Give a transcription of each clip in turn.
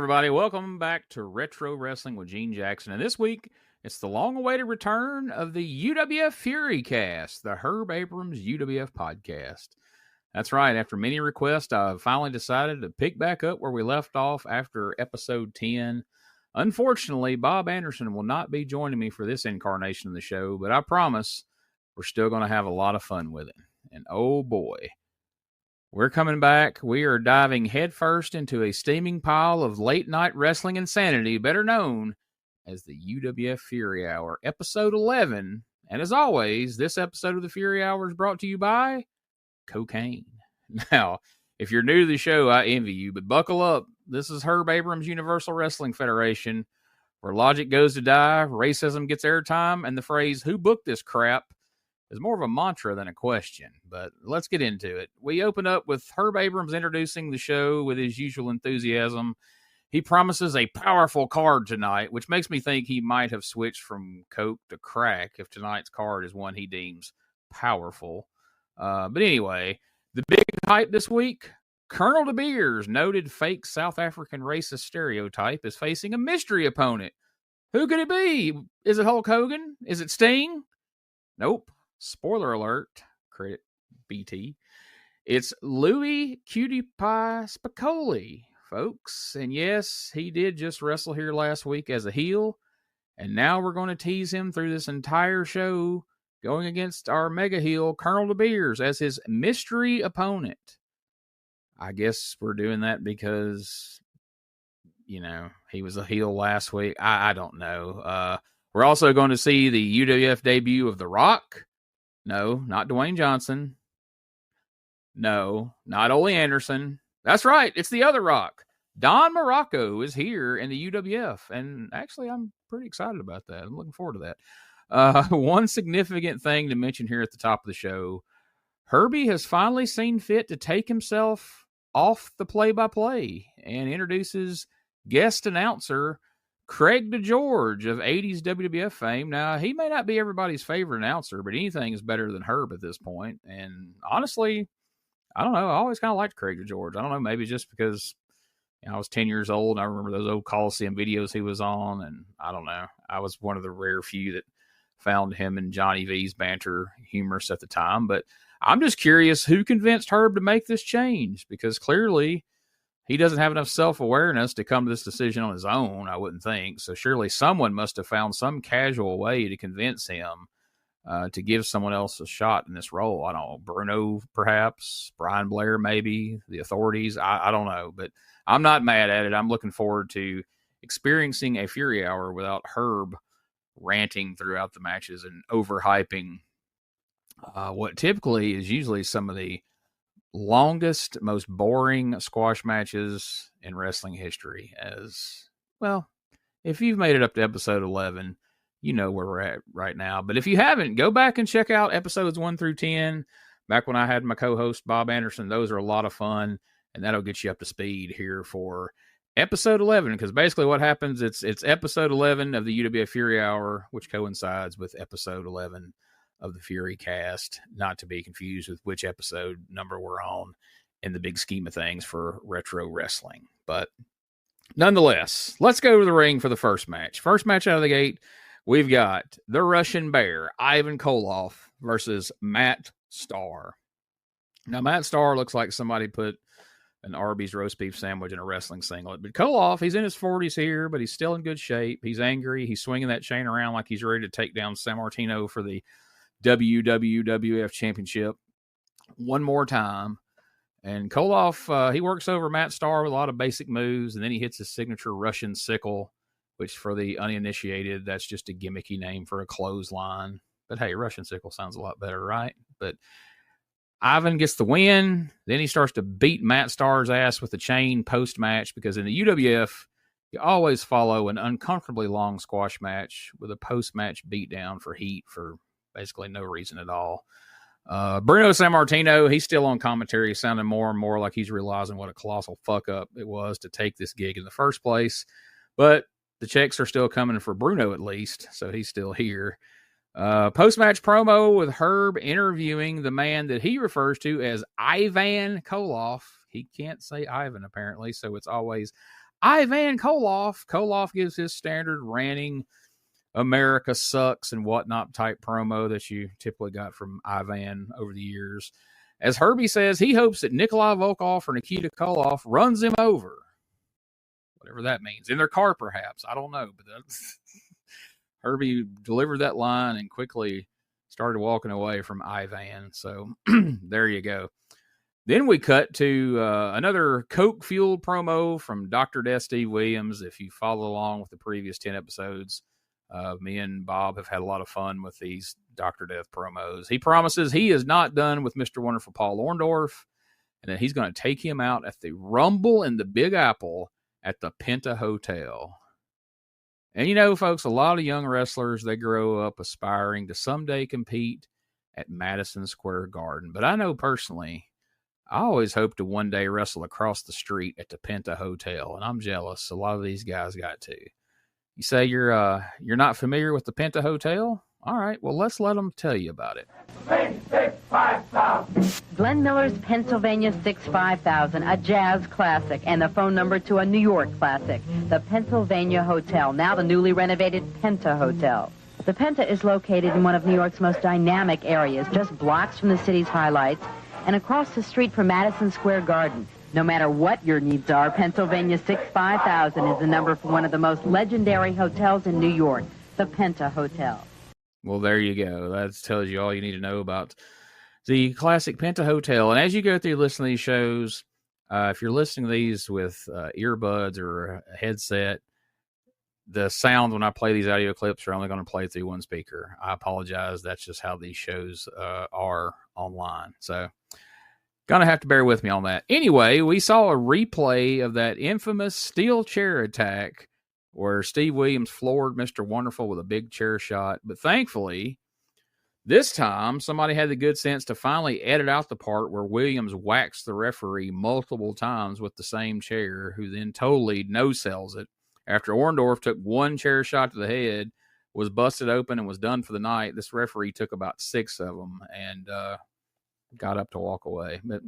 everybody. Welcome back to Retro Wrestling with Gene Jackson. And this week, it's the long-awaited return of the UWF Fury Cast, the Herb Abrams UWF podcast. That's right. After many requests, I finally decided to pick back up where we left off after episode 10. Unfortunately, Bob Anderson will not be joining me for this incarnation of the show, but I promise we're still going to have a lot of fun with it. And oh boy, we're coming back. We are diving headfirst into a steaming pile of late-night wrestling insanity, better known as the UWF Fury Hour, episode 11. And as always, this episode of the Fury Hour is brought to you by cocaine. Now, if you're new to the show, I envy you, but buckle up. This is Herb Abrams Universal Wrestling Federation, where logic goes to die, racism gets airtime, and the phrase, "Who booked this crap?" is more of a mantra than a question, but let's get into it. We open up with Herb Abrams introducing the show with his usual enthusiasm. He promises a powerful card tonight, which makes me think he might have switched from coke to crack if tonight's card is one he deems powerful. But anyway, the big hype this week, Colonel DeBeers, noted fake South African racist stereotype, is facing a mystery opponent. Who could it be? Is it Hulk Hogan? Is it Sting? Nope. Spoiler alert, credit BT. It's Louie Cutie Pie Spicolli, folks. And yes, he did just wrestle here last week as a heel. And now we're going to tease him through this entire show, going against our mega heel, Colonel DeBeers, as his mystery opponent. I guess we're doing that because, you know, he was a heel last week. I don't know. We're also going to see the UWF debut of The Rock. No, not Dwayne Johnson. No, not Ole Anderson. That's right, it's the other Rock. Don Morocco is here in the UWF, and actually I'm pretty excited about that. I'm looking forward to that. One significant thing to mention here at the top of the show, Herbie has finally seen fit to take himself off the play-by-play and introduces guest announcer Craig DeGeorge of 80s WWF fame. Now, he may not be everybody's favorite announcer, but anything is better than Herb at this point. And honestly, I don't know. I always kind of liked Craig DeGeorge. I don't know, maybe just because I was 10 years old. And I remember those old Coliseum videos he was on. And I don't know. I was one of the rare few that found him and Johnny V's banter humorous at the time. But I'm just curious who convinced Herb to make this change, because clearly he doesn't have enough self-awareness to come to this decision on his own, I wouldn't think. So surely someone must have found some casual way to convince him to give someone else a shot in this role. I don't know, Bruno perhaps, Brian Blair maybe, the authorities. I don't know, but I'm not mad at it. I'm looking forward to experiencing a Fury Hour without Herb ranting throughout the matches and overhyping what typically is usually some of the longest, most boring squash matches in wrestling history. As well, if you've made it up to episode 11, you know where we're at right now. But if you haven't, go back and check out episodes 1 through 10. Back when I had my co-host Bob Anderson, those are a lot of fun, and that'll get you up to speed here for episode 11. Because basically what happens, it's episode 11 of the UWF Fury Hour, which coincides with episode 11 of the Fury Cast, not to be confused with which episode number we're on in the big scheme of things for retro wrestling. But nonetheless, let's go to the ring for the first match. First match out of the gate, we've got the Russian Bear, Ivan Koloff, versus Matt Starr. Now, Matt Starr looks like somebody put an Arby's roast beef sandwich in a wrestling singlet. But Koloff, he's in his 40s here, but he's still in good shape. He's angry. He's swinging that chain around like he's ready to take down Sammartino for the WWF Championship one more time. And Koloff, he works over Matt Starr with a lot of basic moves, and then he hits his signature Russian sickle, which for the uninitiated, that's just a gimmicky name for a clothesline. But hey, Russian sickle sounds a lot better, right? But Ivan gets the win. Then he starts to beat Matt Starr's ass with the chain post-match, because in the UWF, you always follow an uncomfortably long squash match with a post-match beatdown for heat for basically no reason at all. Bruno Sammartino, he's still on commentary, sounding more and more like he's realizing what a colossal fuck-up it was to take this gig in the first place. But the checks are still coming for Bruno, at least, so he's still here. Post-match promo with Herb interviewing the man that he refers to as Ivan Koloff. He can't say Ivan, apparently, so it's always Ivan Koloff. Koloff gives his standard ranting, America sucks and whatnot type promo that you typically got from Ivan over the years. As Herbie says, he hopes that Nikolai Volkov or Nikita Koloff runs him over. Whatever that means. In their car, perhaps. I don't know. But Herbie delivered that line and quickly started walking away from Ivan. So there you go. Then we cut to another Coke-fueled promo from Dr. Death Steve Williams. If you follow along with the previous 10 episodes, me and Bob have had a lot of fun with these Dr. Death promos. He promises he is not done with Mr. Wonderful Paul Orndorff, and that he's going to take him out at the Rumble in the Big Apple at the Penta Hotel. And you know, folks, a lot of young wrestlers, they grow up aspiring to someday compete at Madison Square Garden. But I know personally, I always hope to one day wrestle across the street at the Penta Hotel, and I'm jealous. A lot of these guys got to. You say you're not familiar with the Penta Hotel? All right, well, let's let them tell you about it. Glenn Miller's Pennsylvania 65000, a jazz classic, and the phone number to a New York classic, the Pennsylvania Hotel, now the newly renovated Penta Hotel. The Penta is located in one of New York's most dynamic areas, just blocks from the city's highlights, and across the street from Madison Square Garden. No matter what your needs are, Pennsylvania 65000 is the number for one of the most legendary hotels in New York, the Penta Hotel. Well, there you go. That tells you all you need to know about the classic Penta Hotel. And as you go through listening to these shows, if you're listening to these with earbuds or a headset, the sound when I play these audio clips are only going to play through one speaker. I apologize. That's just how these shows are online. So gonna have to bear with me on that. Anyway, we saw a replay of that infamous steel chair attack where Steve Williams floored Mr. Wonderful with a big chair shot. But thankfully, this time, somebody had the good sense to finally edit out the part where Williams waxed the referee multiple times with the same chair, who then totally no-sells it. After Orndorff took one chair shot to the head, was busted open, and was done for the night, this referee took about 6 of them and got up to walk away. But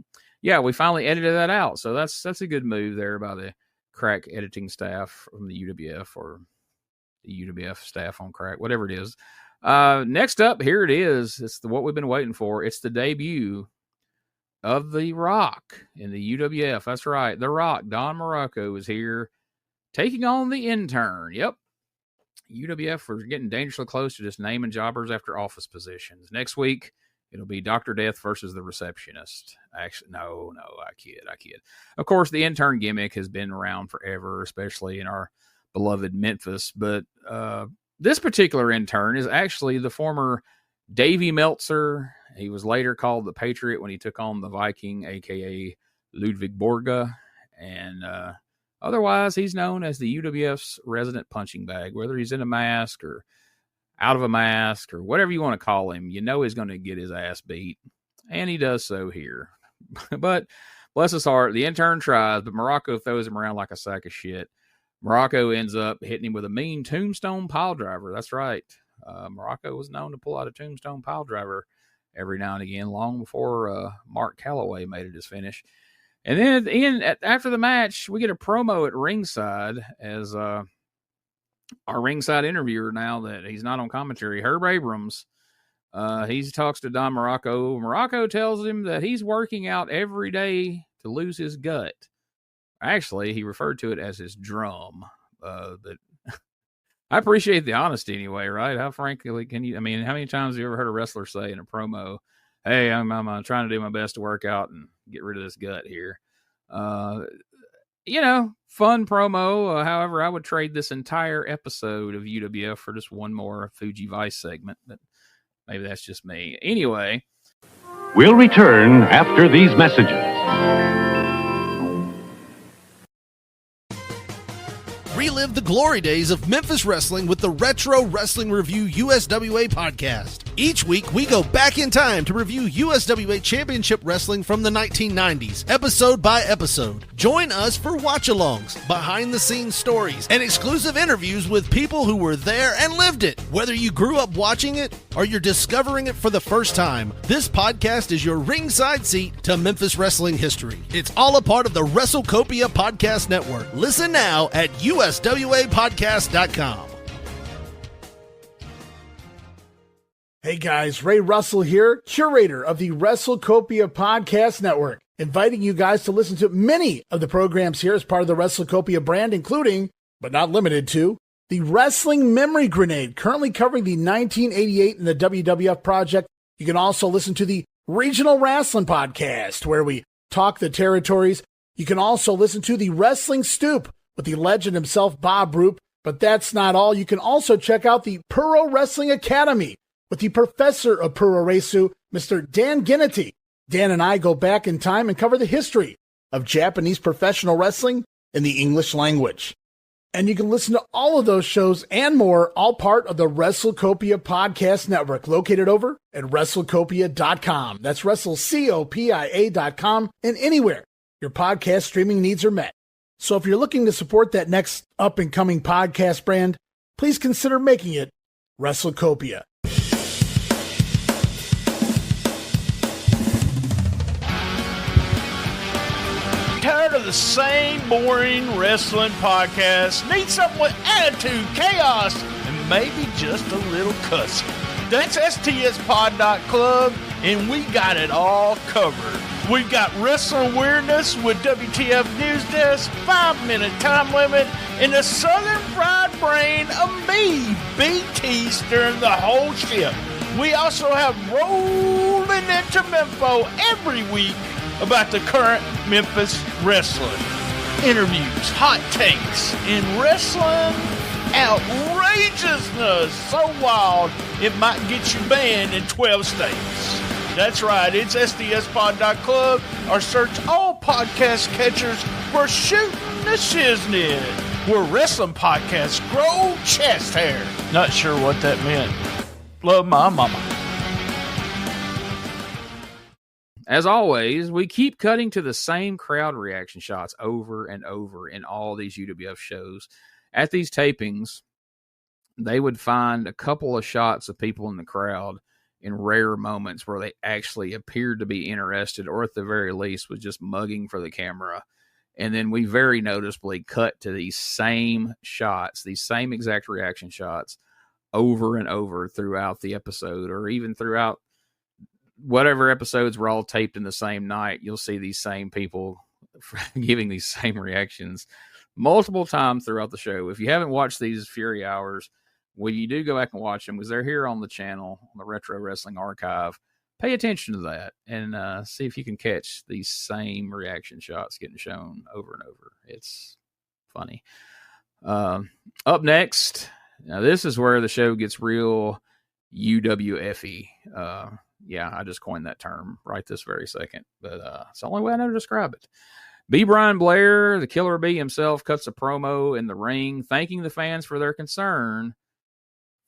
yeah, we finally edited that out. So that's a good move there by the crack editing staff from the UWF, or the UWF staff on crack, whatever it is. Next up, here it is. It's what we've been waiting for. It's the debut of The Rock in the UWF. That's right. The Rock, Don Morocco, is here taking on the intern. Yep. UWF, we're getting dangerously close to just naming jobbers after office positions. Next week, it'll be Dr. Death versus the receptionist. Actually, no, I kid. Of course, the intern gimmick has been around forever, especially in our beloved Memphis. But this particular intern is actually the former Davey Meltzer. He was later called the Patriot when he took on the Viking, a.k.a. Ludwig Borga. And otherwise, he's known as the UWF's resident punching bag. Whether he's in a mask or out of a mask or whatever you want to call him, you know he's going to get his ass beat. And he does so here. But bless his heart, the intern tries, but Morocco throws him around like a sack of shit. Morocco ends up hitting him with a mean tombstone pile driver. That's right. Morocco was known to pull out a tombstone pile driver every now and again, long before Mark Calloway made it his finish. And then at the end, after the match, we get a promo at ringside as our ringside interviewer, now that he's not on commentary, Herb Abrams, he talks to Don Morocco. Morocco tells him that he's working out every day to lose his gut. Actually, he referred to it as his drum. But I appreciate the honesty anyway, right? How frankly can you? I mean, how many times have you ever heard a wrestler say in a promo, "Hey, I'm trying to do my best to work out and get rid of this gut here." Fun promo. However, I would trade this entire episode of UWF for just one more Fuji Vice segment, but maybe that's just me. Anyway, we'll return after these messages. relive the glory days of Memphis wrestling with the Retro Wrestling Review USWA podcast. Each week, we go back in time to review USWA Championship Wrestling from the 1990s, episode by episode. Join us for watch-alongs, behind-the-scenes stories, and exclusive interviews with people who were there and lived it. Whether you grew up watching it or you're discovering it for the first time, this podcast is your ringside seat to Memphis wrestling history. It's all a part of the WrestleCopia Podcast Network. Listen now at uswapodcast.com. Hey guys, Ray Russell here, curator of the WrestleCopia Podcast Network, inviting you guys to listen to many of the programs here as part of the WrestleCopia brand, including, but not limited to, the Wrestling Memory Grenade, currently covering the 1988 and the WWF project. You can also listen to the Regional Wrestling Podcast, where we talk the territories. You can also listen to the Wrestling Stoop with the legend himself, Bob Roop. But that's not all. You can also check out the Puro Wrestling Academy with the professor of Puro Resu, Mr. Dan Ginnity. Dan and I go back in time and cover the history of Japanese professional wrestling in the English language. And you can listen to all of those shows and more, all part of the WrestleCopia Podcast Network, located over at WrestleCopia.com. That's WrestleCopia.com, and anywhere your podcast streaming needs are met. So if you're looking to support that next up-and-coming podcast brand, please consider making it WrestleCopia. Tired of the same boring wrestling podcast? Need something with attitude, chaos, and maybe just a little cussing? That's stspod.club, and we got it all covered. We got wrestling weirdness with WTF News Desk, 5-minute time limit, and the Southern Fried Brain of me, BT, steering the whole ship. We also have rolling into Mempho every week about the current Memphis wrestling. Interviews, hot takes, and wrestling outrageousness so wild it might get you banned in 12 states. That's right, it's SDSpod.club, or search all podcast catchers for Shooting the Shiznit, where wrestling podcasts grow chest hair. Not sure what that meant. Love my mama. As always, we keep cutting to the same crowd reaction shots over and over in all these UWF shows. At these tapings, they would find a couple of shots of people in the crowd in rare moments where they actually appeared to be interested, or at the very least was just mugging for the camera. And then we very noticeably cut to these same shots, these same exact reaction shots over and over throughout the episode, or even throughout whatever episodes were all taped in the same night. You'll see these same people giving these same reactions multiple times throughout the show. If you haven't watched these Fury Hours, when you do go back and watch them, because they're here on the channel, on the Retro Wrestling Archive, pay attention to that and see if you can catch these same reaction shots getting shown over and over. It's funny. Up next, now this is where the show gets real UWF-y. Yeah, I just coined that term right this very second, but it's the only way I know to describe it. B. Brian Blair, the Killer Bee himself, cuts a promo in the ring, thanking the fans for their concern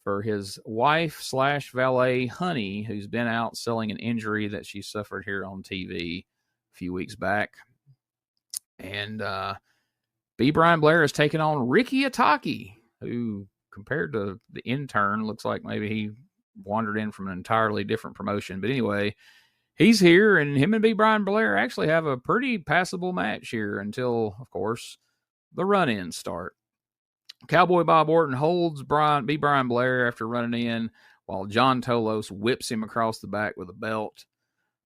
for his wife/valet, Honey, who's been out selling an injury that she suffered here on TV a few weeks back. And B. Brian Blair is taking on Ricky Ataki, who, compared to the intern, looks like maybe he wandered in from an entirely different promotion. But anyway, he's here, and him and B. Brian Blair actually have a pretty passable match here until, of course, the run-ins start. Cowboy Bob Orton holds B. Brian Blair after running in, while John Tolos whips him across the back with a belt.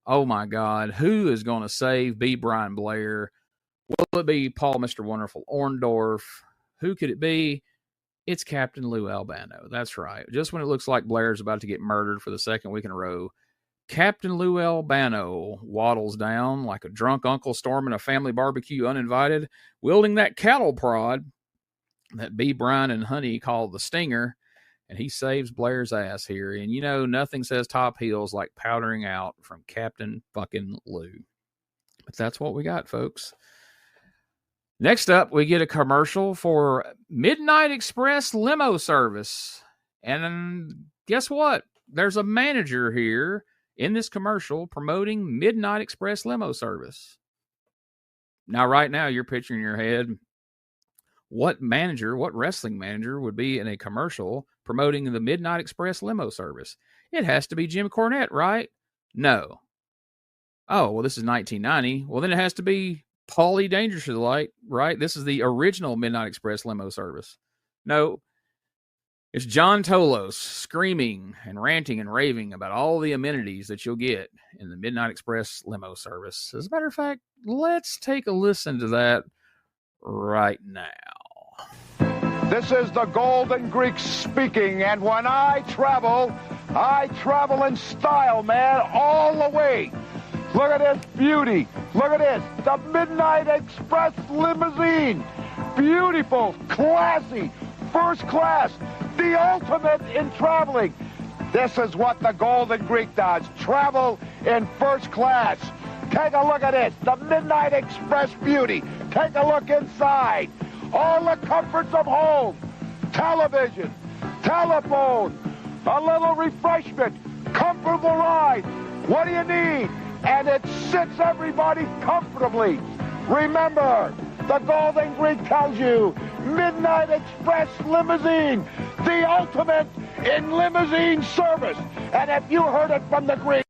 Oh my God, who is going to save B. Brian Blair? Will it be Paul Mr. Wonderful Orndorff? Who could it be? It's Captain Lou Albano. That's right. Just when it looks like Blair's about to get murdered for the second week in a row, Captain Lou Albano waddles down like a drunk uncle storming a family barbecue uninvited, wielding that cattle prod that B. Brian and Honey call the Stinger, and he saves Blair's ass here. And you know, nothing says top heels like powdering out from Captain fucking Lou. But that's what we got, folks. Next up, we get a commercial for Midnight Express limo service. And guess what? There's a manager here in this commercial promoting Midnight Express limo service. Now, right now, you're picturing in your head, what wrestling manager would be in a commercial promoting the Midnight Express limo service? It has to be Jim Cornette, right? No. Oh, well, this is 1990. Well, then it has to be Paulie Dangerous to the Light, right? This is the original Midnight Express limo service. No, it's John Tolos screaming and ranting and raving about all the amenities that you'll get in the Midnight Express limo service. As a matter of fact, let's take a listen to that right now. This is the Golden Greek speaking, and when I travel in style, man, all the way. Look at this beauty. Look at this. The Midnight Express limousine. Beautiful, classy, first class, the ultimate in traveling. This is what the Golden Greek does. Travel in first class. Take a look at it. The Midnight Express beauty. Take a look inside. All the comforts of home. Television, telephone, a little refreshment, comfortable ride. What do you need? And it sits everybody comfortably. Remember, the Golden Greek tells you, Midnight Express limousine, the ultimate in limousine service. And if you heard it from the Greek,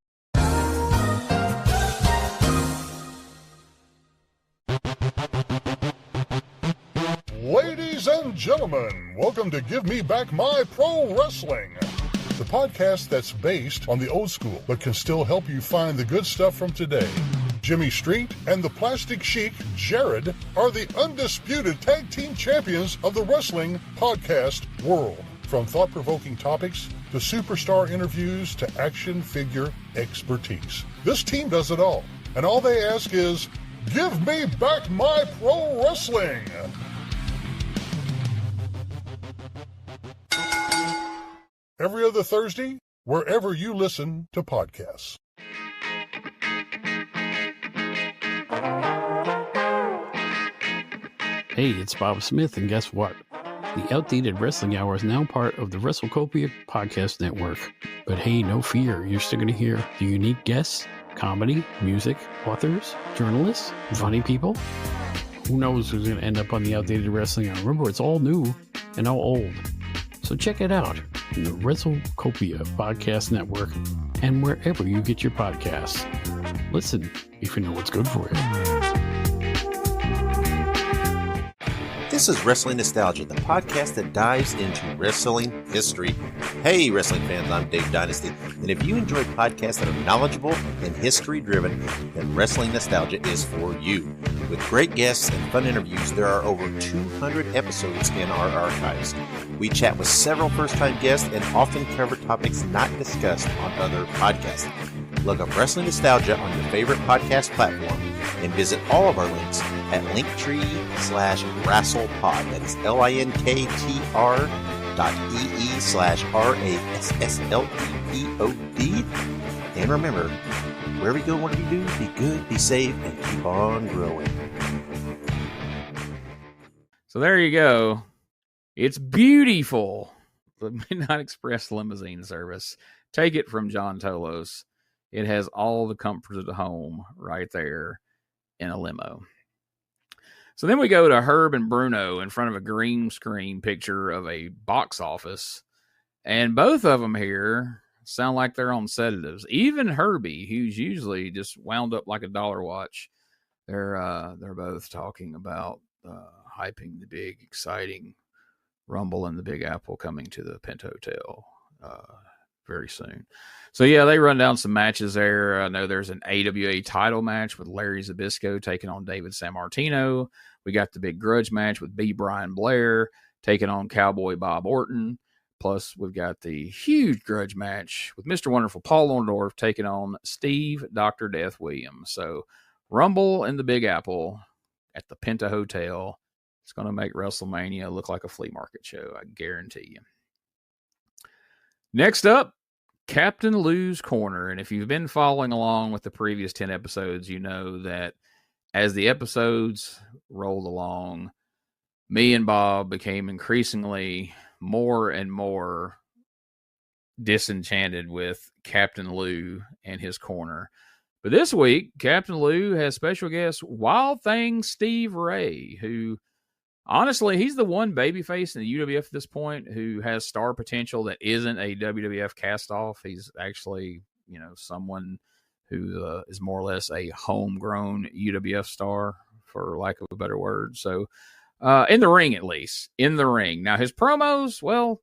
Ladies and gentlemen, welcome to Give Me Back My Pro Wrestling, the podcast that's based on the old school, but can still help you find the good stuff from today. Jimmy Street and the Plastic Sheik, Jared, are the undisputed tag team champions of the wrestling podcast world. From thought-provoking topics to superstar interviews to action figure expertise. This team does it all, and all they ask is, give me back my pro wrestling. Every other Thursday, wherever you listen to podcasts. Hey, it's Bob Smith, and guess what? The Outdated Wrestling Hour is now part of the WrestleCopia Podcast Network. But hey, no fear, you're still going to hear the unique guests, comedy, music, authors, journalists, funny people. Who knows who's going to end up on the Outdated Wrestling Hour? Remember, it's all new and all old. So check it out in the WrestleCopia Podcast Network and wherever you get your podcasts. Listen if you know what's good for you. This is Wrestling Nostalgia, the podcast that dives into wrestling history. Hey, wrestling fans, I'm Dave Dynasty, and if you enjoy podcasts that are knowledgeable and history-driven, then Wrestling Nostalgia is for you. With great guests and fun interviews, there are over 200 episodes in our archives. We chat with several first-time guests and often cover topics not discussed on other podcasts. Look up Wrestling Nostalgia on your favorite podcast platform and visit all of our links at linktree/WrestlePod. That is linktr.ee/RASSLEPOD. And remember, wherever you go, whatever you do, be good, be safe, and keep on growing. So there you go. It's beautiful. The Midnight Express limousine service. Take it from John Tolos. It has all the comforts of the home right there in a limo. So then we go to Herb and Bruno in front of a green screen picture of a box office. And both of them here sound like they're on sedatives. Even Herbie, who's usually just wound up like a dollar watch, they're both talking about hyping the big, exciting Rumble in the Big Apple coming to the Pent Hotel very soon. So yeah, they run down some matches there. I know there's an AWA title match with Larry Zbyszko taking on David Sammartino. We got the big grudge match with B. Brian Blair taking on Cowboy Bob Orton. Plus, we've got the huge grudge match with Mr. Wonderful Paul Orndorff taking on Steve Dr. Death Williams. So Rumble in the Big Apple at the Penta Hotel. It's going to make WrestleMania look like a flea market show, I guarantee you. Next up, Captain Lou's Corner. And if you've been following along with the previous 10 episodes, you know that as the episodes rolled along, me and Bob became increasingly more and more disenchanted with Captain Lou and his corner. But this week, Captain Lou has special guest Wild Thing Steve Ray, who, honestly, he's the one babyface in the UWF at this point who has star potential that isn't a WWF cast-off. He's actually, someone who is more or less a homegrown UWF star, for lack of a better word. So, in the ring, at least. In the ring. Now, his promos, well,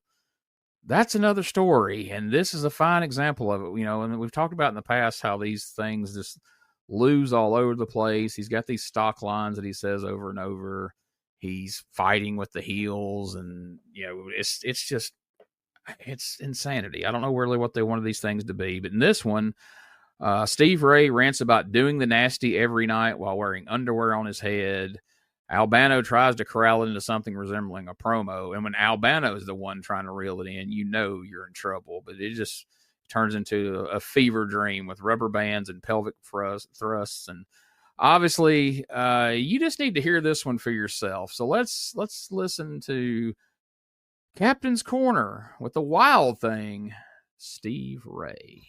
that's another story, and this is a fine example of it. And we've talked about in the past how these things just lose all over the place. He's got these stock lines that he says over and over. He's fighting with the heels, and it's insanity. I don't know really what they wanted these things to be, but in this one, Steve Ray rants about doing the nasty every night while wearing underwear on his head. Albano tries to corral it into something resembling a promo, and when Albano is the one trying to reel it in, you're in trouble. But it just turns into a fever dream with rubber bands and pelvic thrusts, and obviously, you just need to hear this one for yourself. So let's listen to Captain's Corner with the Wild Thing, Steve Ray.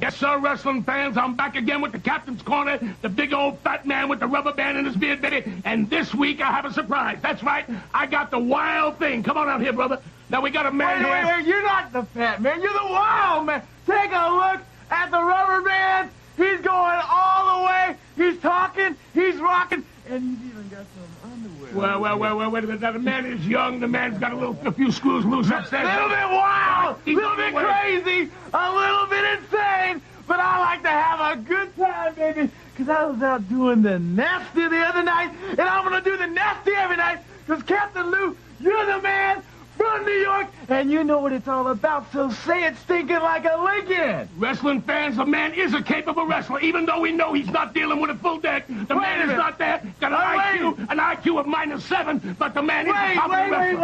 Yes, sir, wrestling fans, I'm back again with the Captain's Corner, the big old fat man with the rubber band in his beard, baby. And this week I have a surprise. That's right, I got the Wild Thing. Come on out here, brother. Now we got a man Wait, you're not the fat man, you're the wild man. Take a look at the rubber band. He's going all the way. He's talking, he's rocking, and he's even got some underwear. Well, wait a minute. Now, the man is young. The man's got a few screws loose upstairs. A little bit wild, a little bit crazy, a little bit insane, but I like to have a good time, baby, because I was out doing the nasty the other night, and I'm going to do the nasty every night, because Captain Lou, you're the man from New York, and you know what it's all about, so say it stinking like a Lincoln. Wrestling fans, the man is a capable wrestler, even though we know he's not dealing with a full deck. The man is not there. Got an IQ of -7, but the man is a popular wrestler.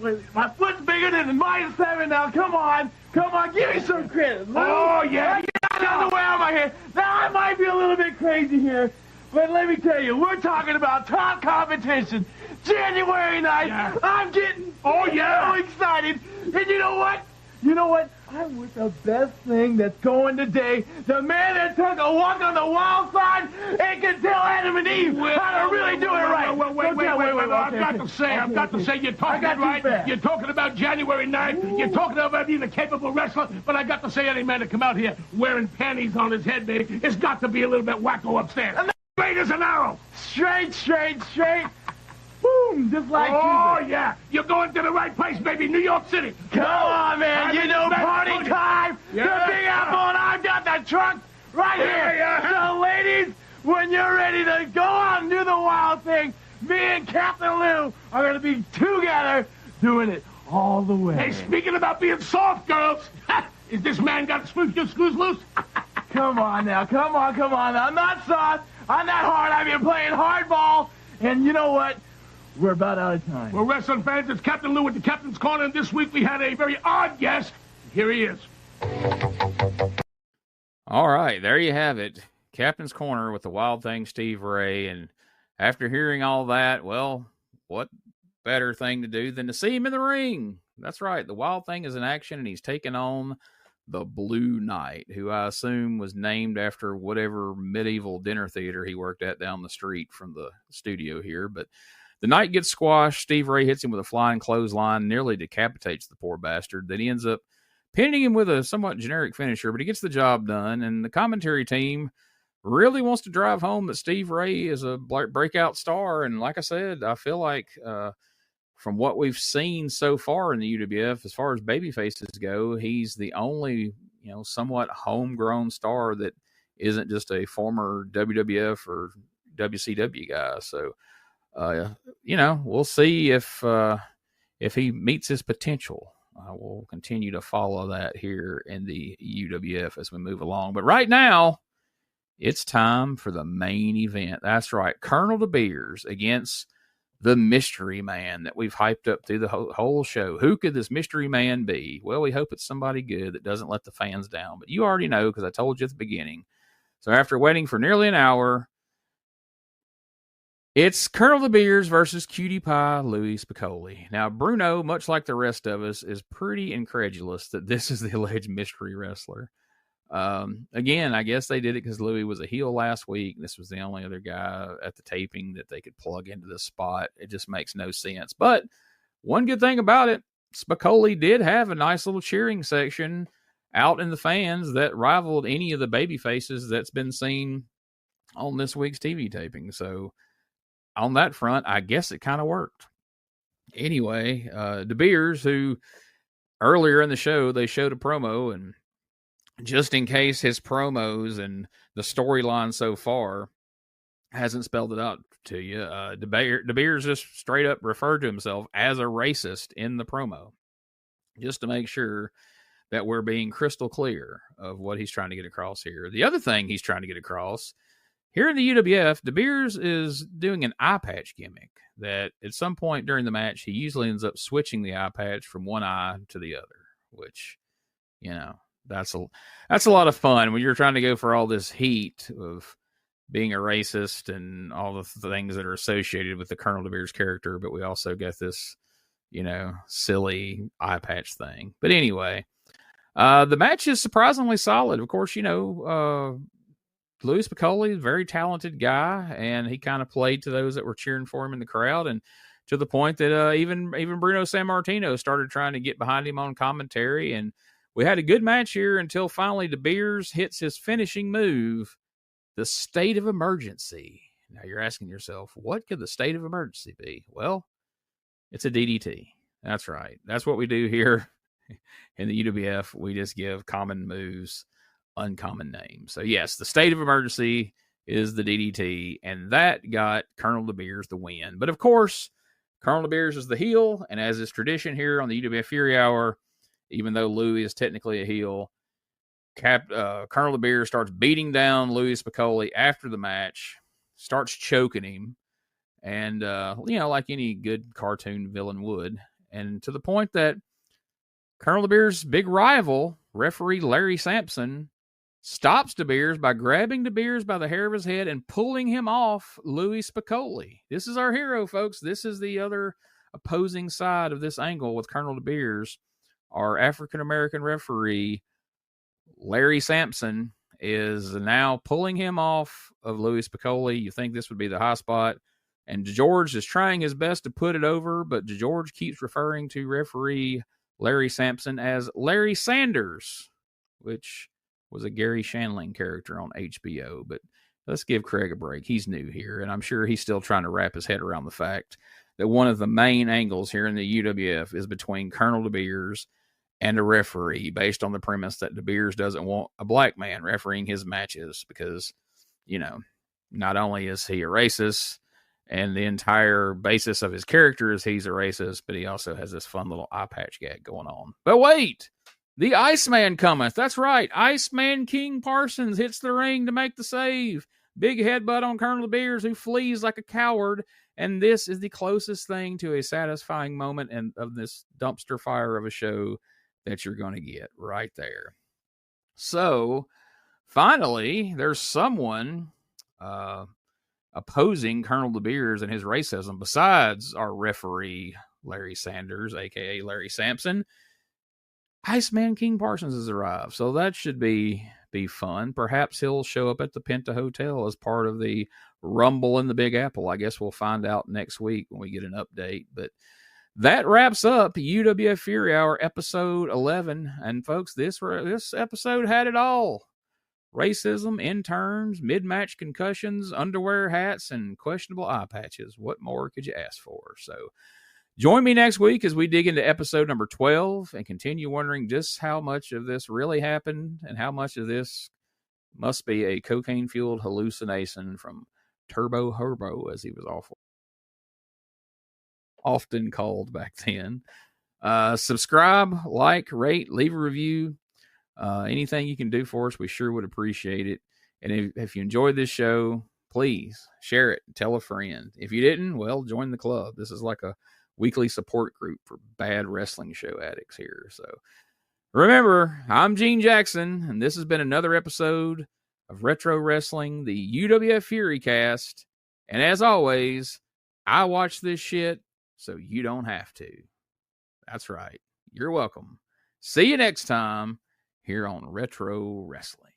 Wait. My foot's bigger than -7 now. Come on, give me some credit. Lou. Oh, yeah. I got underwear on my head. Now, I might be a little bit crazy here, but let me tell you, we're talking about top competition. January night, yeah. I'm getting so excited. And you know what? I'm with the best thing that's going today. The man that took a walk on the wild side and can tell Adam and Eve how to really do it right. Wait. I've got to say, you're talking it right. You're talking about January night. You're talking about being a capable wrestler. But I got to say, any man to come out here wearing panties on his head, baby, it's got to be a little bit wacko upstairs. Straight as an arrow. Straight. Boom, just like you. Yeah. You're going to the right place, baby. New York City. Come on, man. Party time. Yeah. The Big Apple, and I've got the trunk right here. Yeah. So, ladies, when you're ready to go out and do the Wild Thing, me and Captain Lou are going to be together doing it all the way. Hey, speaking about being soft, girls, is this man got screws loose? Come on now. I'm not soft. I'm not hard. I've been playing hardball. And you know what? We're about out of time. Well, wrestling fans, it's Captain Lou with the Captain's Corner, and this week we had a very odd guest. Here he is. All right, there you have it. Captain's Corner with the Wild Thing, Steve Ray. And after hearing all that, well, what better thing to do than to see him in the ring? That's right. The Wild Thing is in action, and he's taking on the Blue Knight, who I assume was named after whatever medieval dinner theater he worked at down the street from the studio here. But the Knight gets squashed. Steve Ray hits him with a flying clothesline, nearly decapitates the poor bastard. Then he ends up pinning him with a somewhat generic finisher, but he gets the job done. And the commentary team really wants to drive home that Steve Ray is a breakout star. And like I said, I feel like from what we've seen so far in the UWF, as far as babyfaces go, he's the only, somewhat homegrown star that isn't just a former WWF or WCW guy. So, we'll see if he meets his potential. We'll continue to follow that here in the UWF as we move along. But right now, it's time for the main event. That's right. Colonel DeBeers against the mystery man that we've hyped up through the whole show. Who could this mystery man be? Well, we hope it's somebody good that doesn't let the fans down. But you already know, because I told you at the beginning. So after waiting for nearly an hour, it's Colonel DeBeers versus Cutie Pie Louie Spicolli. Now, Bruno, much like the rest of us, is pretty incredulous that this is the alleged mystery wrestler. Again, I guess they did it because Louie was a heel last week. This was the only other guy at the taping that they could plug into the spot. It just makes no sense. But one good thing about it, Spicolli did have a nice little cheering section out in the fans that rivaled any of the baby faces that's been seen on this week's TV taping. So on that front, I guess it kind of worked. Anyway, DeBeers, who earlier in the show, they showed a promo, and just in case his promos and the storyline so far hasn't spelled it out to you, DeBeers just straight up referred to himself as a racist in the promo, just to make sure that we're being crystal clear of what he's trying to get across here. The other thing he's trying to get across, here in the UWF, DeBeers is doing an eye patch gimmick that at some point during the match, he usually ends up switching the eye patch from one eye to the other, which, you know, that's a lot of fun when you're trying to go for all this heat of being a racist and all the things that are associated with the Colonel DeBeers character. But we also get this, you know, silly eye patch thing. But anyway, the match is surprisingly solid. Of course, you know, Louie Spicolli is a very talented guy, and he kind of played to those that were cheering for him in the crowd, and to the point that even Bruno Sammartino started trying to get behind him on commentary. And we had a good match here until finally DeBeers hits his finishing move, the state of emergency. Now you're asking yourself, what could the state of emergency be? Well, it's a DDT. That's right. That's what we do here in the UWF. We just give common moves uncommon names. So yes, the state of emergency is the DDT, and that got Colonel DeBeers the win. But of course, Colonel DeBeers is the heel, and as is tradition here on the UWF Fury Hour, even though Louie is technically a heel, Colonel DeBeers starts beating down Louie Spicolli after the match, starts choking him, and you know, like any good cartoon villain would, and to the point that Colonel DeBeers' big rival, referee Larry Sampson, stops DeBeers by grabbing DeBeers by the hair of his head and pulling him off Louie Spicolli. This is our hero, folks. This is the other opposing side of this angle with Colonel DeBeers. Our African-American referee, Larry Sampson, is now pulling him off of Louie Spicolli. You think this would be the high spot. And George is trying his best to put it over, but George keeps referring to referee Larry Sampson as Larry Sanders, which was a Gary Shandling character on HBO. But let's give Craig a break. He's new here, and I'm sure he's still trying to wrap his head around the fact that one of the main angles here in the UWF is between Colonel DeBeers and a referee, based on the premise that DeBeers doesn't want a black man refereeing his matches because, you know, not only is he a racist, and the entire basis of his character is he's a racist, but he also has this fun little eye patch gag going on. But wait, the ICEMAN cometh. That's right. ICEMAN King Parsons hits the ring to make the save. Big headbutt on Colonel DeBeers, who flees like a coward. And this is the closest thing to a satisfying moment of this dumpster fire of a show that you're going to get right there. So, finally, there's someone opposing Colonel DeBeers and his racism besides our referee, Larry Sanders, a.k.a. Larry Sampson. ICEMAN King Parsons has arrived, so that should be fun. Perhaps he'll show up at the Penta Hotel as part of the Rumble in the Big Apple. I guess we'll find out next week when we get an update. But that wraps up UWF Fury Hour episode 11. And folks, this episode had it all. Racism, interns, mid-match concussions, underwear hats, and questionable eye patches. What more could you ask for? So join me next week as we dig into episode number 12 and continue wondering just how much of this really happened and how much of this must be a cocaine-fueled hallucination from Turbo Herbo, as he was often called back then. Subscribe, like, rate, leave a review. Anything you can do for us, we sure would appreciate it. And if you enjoyed this show, please share it. Tell a friend. If you didn't, well, join the club. This is like a weekly support group for bad wrestling show addicts here. So remember, I'm Gene Jackson, and this has been another episode of Retro Wrestling, the UWF Fury Cast. And as always, I watch this shit so you don't have to. That's right. You're welcome. See you next time here on Retro Wrestling.